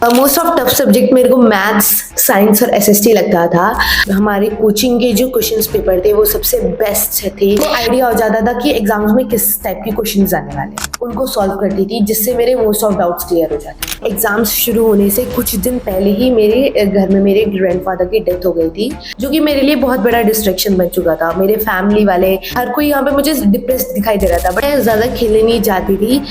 Most of tough subject मेरे को maths, science और एसएसटी लगता था। हमारे कोचिंग के जो क्वेश्चंस पेपर थे वो सबसे बेस्ट थे। तो आइडिया हो जाता था कि एग्जाम्स में किस टाइप के क्वेश्चंस आने वाले हैं, उनको सॉल्व करती थी, जिससे मेरे मोस्ट ऑफ डाउट्स क्लियर हो जाते। एग्जाम्स शुरू होने से कुछ दिन पहले ही मेरे घर में मेरे ग्रैंडफादर की डेथ हो गई थी, जो कि मेरे लिए बहुत बड़ा डिस्ट्रैक्शन बन चुका था। मेरे फैमिली वाले हर कोई यहाँ पे मुझे डिप्रेस्ड दिखाई दे रहा था, बट मैं ज्यादा खेलने नहीं जाती थी।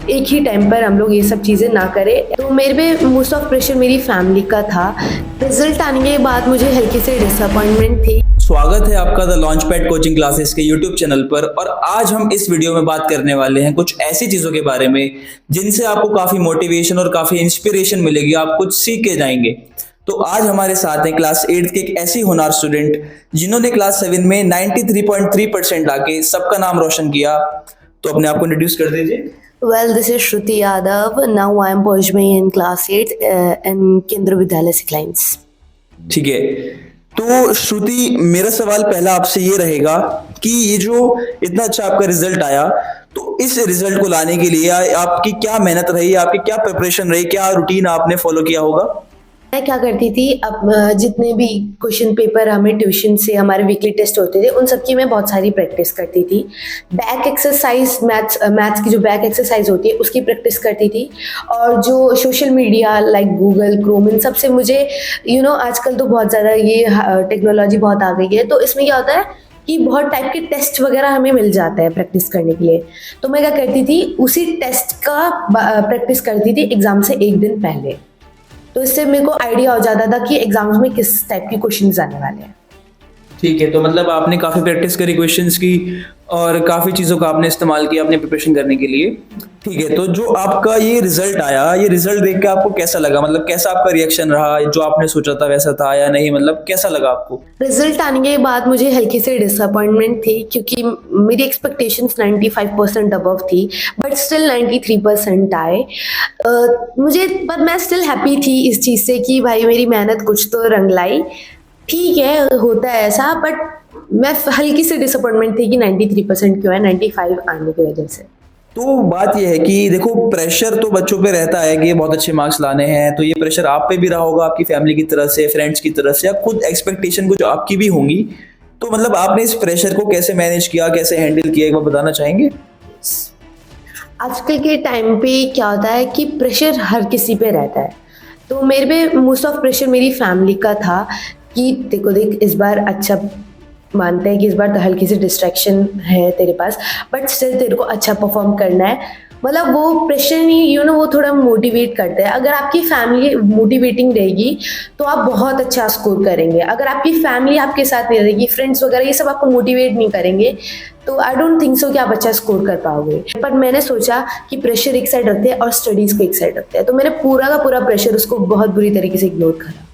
एक ही टाइम पर हम लोग ये सब चीज़ें ना करें, तो मेरे पे मोस्ट ऑफ प्रेशर मेरी फैमिली का था। रिजल्ट आने के बाद मुझे हल्की से डिसअपॉइंटमेंट थी। स्वागत है आपका the launch pad coaching classes के यूट्यूब चैनल पर। और आज हम इस वीडियो में बात करने वाले हैं कुछ ऐसी चीज़ों के बारे में जिनसे आपको काफ़ी मोटिवेशन और काफ़ी इंस्पिरेशन मिलेगी, आप कुछ सीख के जाएंगे। तो आज हमारे साथ हैं क्लास 8 के एक ऐसी होनहार स्टूडेंट जिन्होंने क्लास 7 में 93.3% लाके सबका नाम रोशन किया। तो अपने आप को इंट्रोड्यूस कर दीजिए। Well, this is Shruti Yadav. Now I am pursuing in class 8 in केंद्र विद्यालय सिक्लाइंस। ठीक है, तो श्रुति, मेरा सवाल पहला आपसे ये रहेगा कि ये जो इतना अच्छा आपका रिजल्ट आया, तो इस रिजल्ट को लाने के लिए आपकी क्या मेहनत रही, आपकी क्या प्रिपरेशन रही, क्या रूटीन आपने फॉलो किया होगा? मैं क्या करती थी, अब जितने भी क्वेश्चन पेपर हमें ट्यूशन से हमारे वीकली टेस्ट होते थे, उन सब की मैं बहुत सारी प्रैक्टिस करती थी। बैक एक्सरसाइज, मैथ्स की जो बैक एक्सरसाइज होती है उसकी प्रैक्टिस करती थी। और जो social media like Google, Chrome, इन सब से मुझे आजकल तो बहुत ज़्यादा ये टेक्नोलॉजी बहुत आ गई है, तो इसमें क्या होता है कि बहुत टाइप के टेस्ट वगैरह हमें मिल जाता है प्रैक्टिस करने के लिए। तो मैं क्या करती थी, उसी टेस्ट का प्रैक्टिस करती थी एग्जाम से एक दिन पहले। तो इससे मेरे को आइडिया हो जाता था कि एग्जाम्स में किस टाइप के क्वेश्चंस आने वाले हैं। ठीक है, तो मतलब आपने काफ़ी प्रैक्टिस करी क्वेश्चंस की और काफ़ी चीज़ों का आपने इस्तेमाल किया अपने प्रिपरेशन करने के लिए। ठीक है, तो जो आपका ये रिजल्ट आया, ये रिजल्ट देख के आपको कैसा लगा? मतलब कैसा आपका रिएक्शन रहा? जो आपने सोचा था वैसा था या नहीं? मतलब कैसा लगा आपको? रिजल्ट आने के बाद मुझे हल्की से डिसअपॉइंटमेंट थी, क्योंकि मेरी एक्सपेक्टेशंस 95% अबव थी, बट स्टिल 93% आए मुझे। पर मैं स्टिल हैप्पी थी इस चीज़ से कि भाई मेरी मेहनत कुछ तो रंग लाई। ठीक है, होता है ऐसा, बट मैं हल्की से डिसअपॉइंटमेंट थी कि 93% क्यों है, 95 आने की वजह से। तो बात यह है कि देखो, प्रेशर तो बच्चों पे रहता है कि ये बहुत अच्छे मार्क्स लाने हैं, तो ये प्रेशर आप पे भी रहा होगा, आपकी फैमिली की तरफ से, फ्रेंड्स की तरफ से, या खुद एक्सपेक्टेशन कुछ आपकी भी होंगी। तो मतलब आपने इस प्रेशर को कैसे मैनेज किया, कैसे हैंडल किया, एक बार बताना चाहेंगे? आजकल के टाइम पे क्या होता है कि प्रेशर हर किसी पे रहता है। तो मेरे पे मोस्ट ऑफ प्रेशर मेरी फैमिली का था कि देख इस बार अच्छा मानते हैं कि इस बार तो हल्की सी डिस्ट्रैक्शन है तेरे पास, बट स्टिल तेरे को अच्छा परफॉर्म करना है। मतलब वो प्रेशर नहीं, वो थोड़ा मोटिवेट करता है। अगर आपकी फैमिली मोटिवेटिंग रहेगी तो आप बहुत अच्छा स्कोर करेंगे। अगर आपकी फैमिली आपके साथ नहीं रहेगी, फ्रेंड्स वगैरह ये सब आपको मोटिवेट नहीं करेंगे, तो आई डोंट थिंक सो कि आप अच्छा स्कोर कर पाओगे। पर मैंने सोचा कि प्रेशर एक साइड रखते हैं और स्टडीज़ को एक साइड रखते हैं, तो मैंने पूरा का पूरा प्रेशर उसको बहुत बुरी तरीके से इग्नोर करा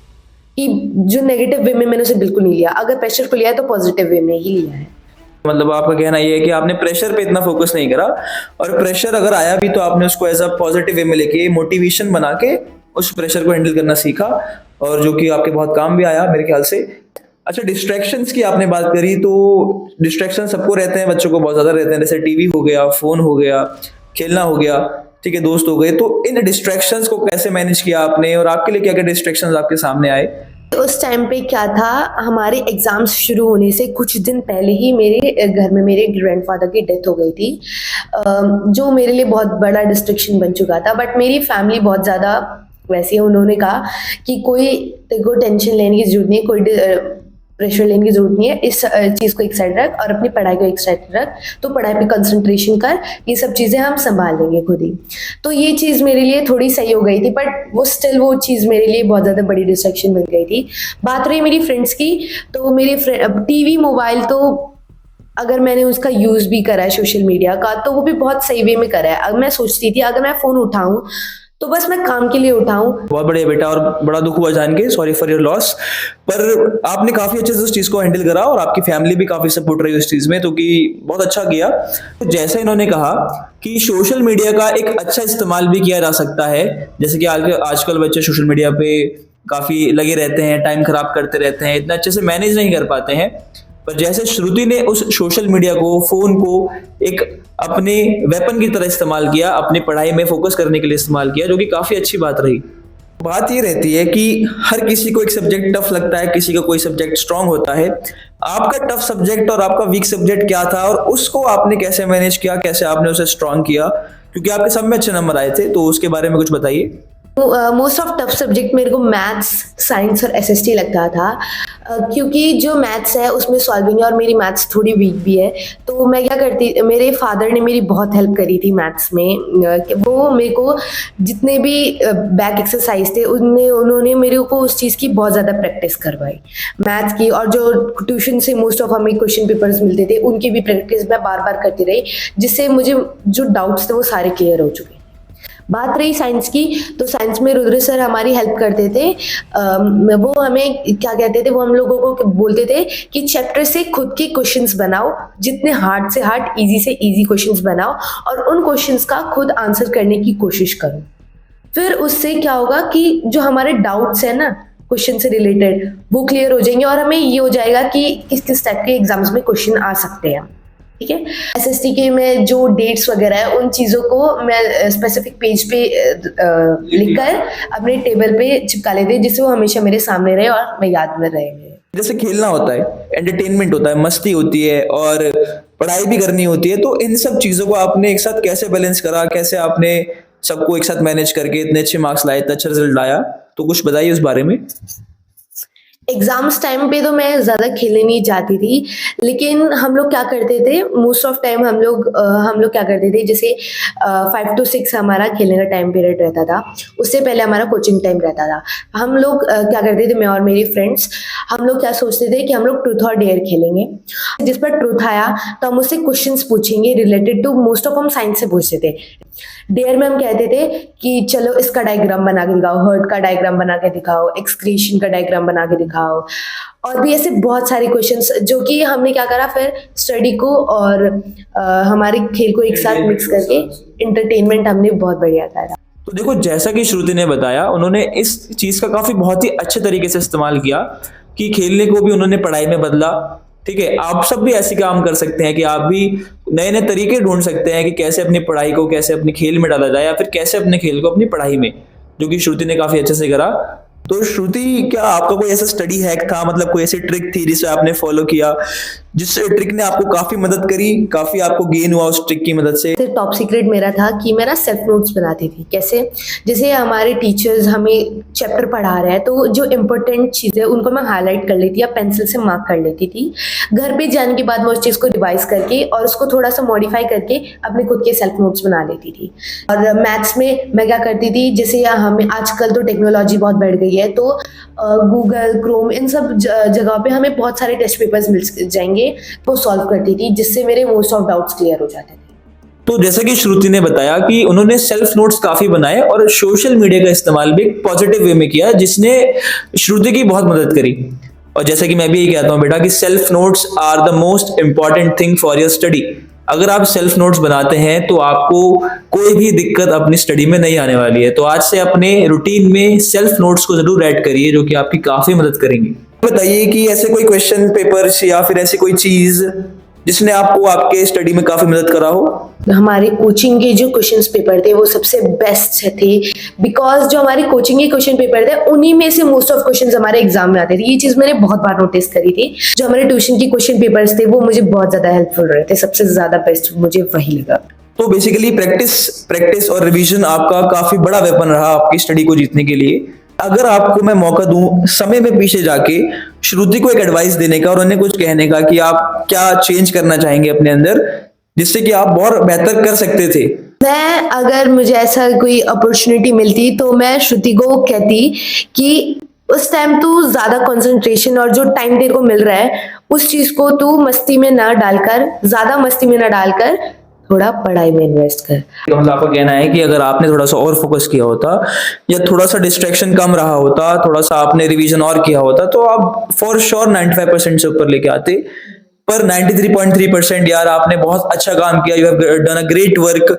कि जो नेगेटिव वे में मैंने उसे बिल्कुल नहीं लिया। अगर प्रेशर को लिया है तो पॉजिटिव वे में ही लिया है। मतलब आपका कहना ये है कि आपने प्रेशर पे इतना फोकस नहीं करा, और प्रेशर अगर आया भी तो आपने उसको एज अ पॉजिटिव वे में लेके मोटिवेशन बना के उस प्रेशर को हैंडल करना सीखा, और जो कि आपके बहुत काम भी आया मेरे ख्याल से। अच्छा, डिस्ट्रैक्शंस की आपने बात करी, तो डिस्ट्रैक्शन सबको रहते हैं, बच्चों को बहुत ज्यादा रहते हैं। जैसे टीवी हो गया, फोन हो गया, खेलना हो गया, ठीक है, दोस्त हो गए। तो इन डिस्ट्रैक्शंस को कैसे मैनेज किया आपने, और आपके लिए क्या क्या डिस्ट्रैक्शंस आपके सामने आए? उस टाइम पे क्या था, हमारे एग्जाम्स शुरू होने से कुछ दिन पहले ही मेरे घर में मेरे ग्रैंडफादर की डेथ हो गई थी, जो मेरे लिए बहुत बड़ा डिस्ट्रैक्शन बन चुका था। बट मेरी फैमिली बहुत ज़्यादा वैसे, उन्होंने कहा कि कोई तेरे को टेंशन लेने की जरूरत नहीं है, कोई प्रेशर लेने की जरूरत नहीं है, इस चीज़ को एक साइड रख और अपनी पढ़ाई को एक साइड रख, तो पढ़ाई पे कंसंट्रेशन कर, ये सब चीज़ें हम संभाल लेंगे खुद ही। तो ये चीज़ मेरे लिए थोड़ी सही हो गई थी, बट वो स्टिल वो चीज़ मेरे लिए बहुत ज़्यादा बड़ी डिस्ट्रैक्शन बन गई थी। बात रही मेरी फ्रेंड्स की, तो मेरे टीवी, मोबाइल, तो अगर मैंने उसका यूज़ भी करा है सोशल मीडिया का, तो वो भी बहुत सही वे में करा है। अब मैं सोचती थी अगर मैं फ़ोन उठाऊँ तो बस मैं काम के लिए उठाऊं। बहुत बढ़िया बेटा, और बड़ा दुख हुआ जान के, सॉरी फॉर योर लॉस। पर आपने काफी अच्छे से उस चीज को हैंडल करा, और आपकी फैमिली भी काफी सपोर्ट रही उस चीज में, तो कि बहुत अच्छा किया। तो जैसे इन्होंने कहा कि सोशल मीडिया का एक अच्छा इस्तेमाल भी किया जा सकता है, जैसे कि आजकल बच्चे सोशल मीडिया पे काफी लगे रहते हैं, टाइम खराब करते रहते हैं, इतना अच्छे से मैनेज नहीं कर पाते हैं। पर जैसे श्रुति ने उस सोशल मीडिया को, फोन को एक अपने वेपन की तरह इस्तेमाल किया, अपनी पढ़ाई में फोकस करने के लिए इस्तेमाल किया, जो कि काफी अच्छी बात रही। बात ये रहती है कि हर किसी को एक सब्जेक्ट टफ लगता है, किसी का कोई सब्जेक्ट स्ट्रांग होता है। आपका टफ सब्जेक्ट और आपका वीक सब्जेक्ट क्या था और उसको आपने कैसे मैनेज किया, कैसे आपने उसे स्ट्रांग किया, क्योंकि आपके सब में अच्छे नंबर आए थे, तो उसके बारे में कुछ बताइए। मोस्ट ऑफ टफ सब्जेक्ट मेरे को मैथ्स, साइंस और एसएसटी लगता था, क्योंकि जो मैथ्स है उसमें सॉल्विंग है और मेरी मैथ्स थोड़ी वीक भी है। तो मैं क्या करती, मेरे फादर ने मेरी बहुत हेल्प करी थी मैथ्स में। कि वो मेरे को जितने भी बैक एक्सरसाइज थे उन्होंने मेरे को उस चीज़ की बहुत ज़्यादा प्रैक्टिस करवाई मैथ्स की। और जो ट्यूशन से मोस्ट ऑफ हमें क्वेश्चन पेपर्स मिलते थे उनकी भी प्रैक्टिस मैं बार बार करती रही, जिससे मुझे जो डाउट्स थे वो सारे क्लियर हो चुके। बात रही साइंस की, तो साइंस में रुद्र सर हमारी हेल्प करते थे। वो हमें क्या कहते थे, वो हम लोगों को बोलते थे कि चैप्टर से खुद के क्वेश्चंस बनाओ, जितने हार्ड से हार्ड, इजी से इजी क्वेश्चंस बनाओ और उन क्वेश्चंस का खुद आंसर करने की कोशिश करो। फिर उससे क्या होगा कि जो हमारे डाउट्स है ना क्वेश्चन से रिलेटेड, वो क्लियर हो जाएंगे और हमें ये हो जाएगा कि किस किस टाइप के एग्जाम्स में क्वेश्चन आ सकते हैं। ठीक है। एसएसटी के में जो डेट्स वगैरह है उन चीज़ों को मैं स्पेसिफिक पेज पे लिखकर अपने टेबल पे चिपका लेते हैं, जिससे वो हमेशा मेरे सामने रहे और मैं याद में रहे। जैसे खेलना होता है, एंटरटेनमेंट होता है, मस्ती होती है और पढ़ाई भी करनी होती है, तो इन सब चीजों को आपने एक साथ कैसे बैलेंस करा, कैसे आपने सबको एक साथ मैनेज करके इतने अच्छे मार्क्स लाए, इतना अच्छा रिजल्ट लाया, तो कुछ बताइए उस बारे में। एग्जाम्स टाइम पे तो मैं ज़्यादा खेलने नहीं जाती थी, लेकिन हम लोग क्या करते थे, मोस्ट ऑफ टाइम हम लोग क्या करते थे, जैसे 5 to 6 हमारा खेलने का टाइम पीरियड रहता था, उससे पहले हमारा कोचिंग टाइम रहता था। हम लोग क्या करते थे, मैं और मेरी फ्रेंड्स, हम लोग क्या सोचते थे कि हम लोग ट्रूथ और डेयर खेलेंगे। जिस पर ट्रूथ आया तो हम उससे क्वेश्चंस पूछेंगे रिलेटेड टू, मोस्ट ऑफ हम साइंस से पूछते थे। डेयर में हम कहते थे कि चलो इसका डायग्राम बना के दिखाओ, हर्ट का डायग्राम बना के दिखाओ, एक्सक्रीशन का डायग्राम बना के दिखाओ, और भी ऐसे बहुत सारे क्वेश्चंस, जो कि हमने क्या करा फिर स्टडी को और हमारे खेल को एक साथ मिक्स करके इंटरटेनमेंट हमने बहुत बढ़िया करा। तो देखो, जैसा कि श्रुति ने बताया, उन्होंने इस चीज का काफी बहुत ही अच्छे तरीके से इस्तेमाल किया कि खेलने को भी उन्होंने पढ़ाई में बदला। ठीक है, आप सब भी ऐसे काम कर सकते हैं कि आप भी नए नए तरीके ढूंढ सकते हैं कि कैसे अपनी पढ़ाई को कैसे अपने खेल में डाला जाए, या फिर कैसे अपने खेल को अपनी पढ़ाई में, जो कि श्रुति ने काफी अच्छे से करा। तो श्रुति, क्या आपका कोई ऐसा स्टडी हैक था, मतलब कोई ऐसी ट्रिक थी जिसे आपने फॉलो किया, जिस ट्रिक ने आपको काफी मदद करी, काफी आपको गेन हुआ उस ट्रिक की मदद से? टॉप सीक्रेट मेरा था कि मैं ना सेल्फ नोट्स बनाती थी। कैसे, जैसे हमारे टीचर्स हमें चैप्टर पढ़ा रहे हैं तो जो इम्पोर्टेंट चीज़ें उनको मैं हाईलाइट कर लेती या पेंसिल से मार्क कर लेती थी। घर पे जाने के बाद मैं उस चीज़ को रिवाइज करके और उसको थोड़ा सा मॉडिफाई करके अपने खुद के सेल्फ नोट्स बना लेती थी। और मैथ्स में मैं क्या करती थी, जैसे हमें आजकल तो टेक्नोलॉजी बहुत बढ़ गई है, तो गूगल, क्रोम, इन सब जगह पे हमें बहुत सारे टेस्ट पेपर्स मिल जाएंगे, वो सॉल्व करती थी, जिससे मेरे मोस्ट ऑफ डाउट्स क्लियर हो जाते थे। तो जैसा कि श्रुति ने बताया कि उन्होंने सेल्फ नोट्स काफी बनाए और सोशल मीडिया का इस्तेमाल भी पॉजिटिव वे में किया, जिसने श्रुति की बहुत मदद करी। और जैसा कि मैं भी यही कहता हूँ बेटा कि self notes are the most important thing for your study. अगर आप सेल्फ नोट्स बनाते हैं तो आपको कोई भी दिक्कत अपनी स्टडी में नहीं आने वाली है। तो आज से अपने रूटीन में सेल्फ नोट्स को जरूर ऐड करिए, जो कि आपकी काफी मदद करेंगे। बताइए कि ऐसे कोई क्वेश्चन पेपर्स या फिर ऐसी कोई चीज जिसने आपको आपके स्टडी में काफी मदद करा हो? हमारे कोचिंग के जो क्वेश्चंस पेपर थे वो सबसे बेस्ट थे, बिकॉज जो हमारे कोचिंग के क्वेश्चन पेपर थे उन्हीं में से मोस्ट ऑफ क्वेश्चंस हमारे एग्जाम में आते थे। ये चीज मैंने बहुत बार नोटिस करी थी। जो हमारे ट्यूशन के क्वेश्चन पेपर्स थे वो मुझे बहुत ज्यादा हेल्पफुल रहे थे, सबसे ज्यादा बेस्ट मुझे वही लगा। तो बेसिकली प्रैक्टिस और रिवीजन आपका काफी बड़ा वेपन रहा आपकी स्टडी को जीतने के लिए। अगर आपको मैं मौका दूं समय में पीछे जाके श्रुति को एक एडवाइस देने का और उन्हें कुछ कहने का कि आप क्या चेंज करना चाहेंगे अपने अंदर, जिससे कि आप बहुत बेहतर कर सकते थे, मैं अगर मुझे ऐसा कोई अपॉर्चुनिटी मिलती तो मैं श्रुति को कहती कि उस टाइम तू ज्यादा कंसंट्रेशन और जो टाइम तेरे को मिल रहा है उस चीज को तू मस्ती में ना डालकर, ज्यादा मस्ती में ना डालकर थोड़ा पढ़ाई में इन्वेस्ट कर। तो मतलब आपका कहना है कि अगर आपने थोड़ा सा और फोकस किया होता या थोड़ा सा डिस्ट्रैक्शन कम रहा होता, थोड़ा सा आपने रिवीजन और किया होता, तो आप फॉर श्योर 95% से ऊपर लेके आते। पर 93.3% यार आपने बहुत अच्छा काम किया, you have done a great work,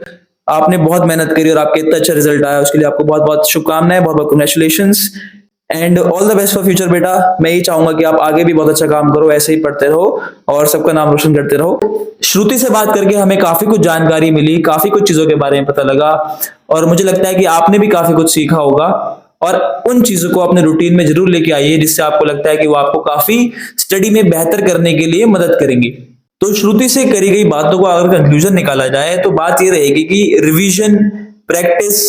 आपने बहुत मेहनत करी और आपके इतना अच्छा रिजल्ट आया, उसके लिए आपको बहुत बहुत शुभकामनाएं, बहुत बहुत congratulations and all the best for future बेटा। मैं ये चाहूंगा कि आप आगे भी बहुत अच्छा काम करो, ऐसे ही पढ़ते रहो और सबका नाम रोशन करते रहो। श्रुति से बात करके हमें काफी कुछ जानकारी मिली, काफी कुछ चीजों के बारे में पता लगा और मुझे लगता है कि आपने भी काफी कुछ सीखा होगा। और उन चीजों को अपने रूटीन में जरूर लेके आइए जिससे आपको लगता है कि वो आपको काफी स्टडी में बेहतर करने के लिए मदद करेंगी। तो श्रुति से करी गई बातों को अगर कंक्लूजन निकाला जाए तो बात ये रहेगी कि रिवीजन, प्रैक्टिस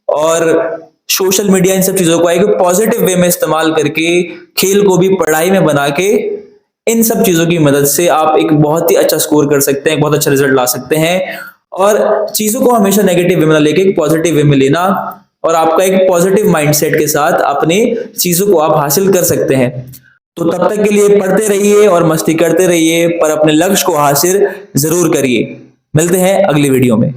और सोशल मीडिया, इन सब चीजों को एक पॉजिटिव वे में इस्तेमाल करके, खेल को भी पढ़ाई में बना के, इन सब चीजों की मदद से आप एक बहुत ही अच्छा स्कोर कर सकते हैं, बहुत अच्छा रिजल्ट ला सकते हैं। और चीजों को हमेशा नेगेटिव वे में ना लेके एक पॉजिटिव वे में लेना, और आपका एक पॉजिटिव माइंडसेट के साथ अपने चीजों को आप हासिल कर सकते हैं। तो तब तक के लिए पढ़ते रहिए और मस्ती करते रहिए, पर अपने लक्ष्य को हासिल जरूर करिए। मिलते हैं अगली वीडियो में।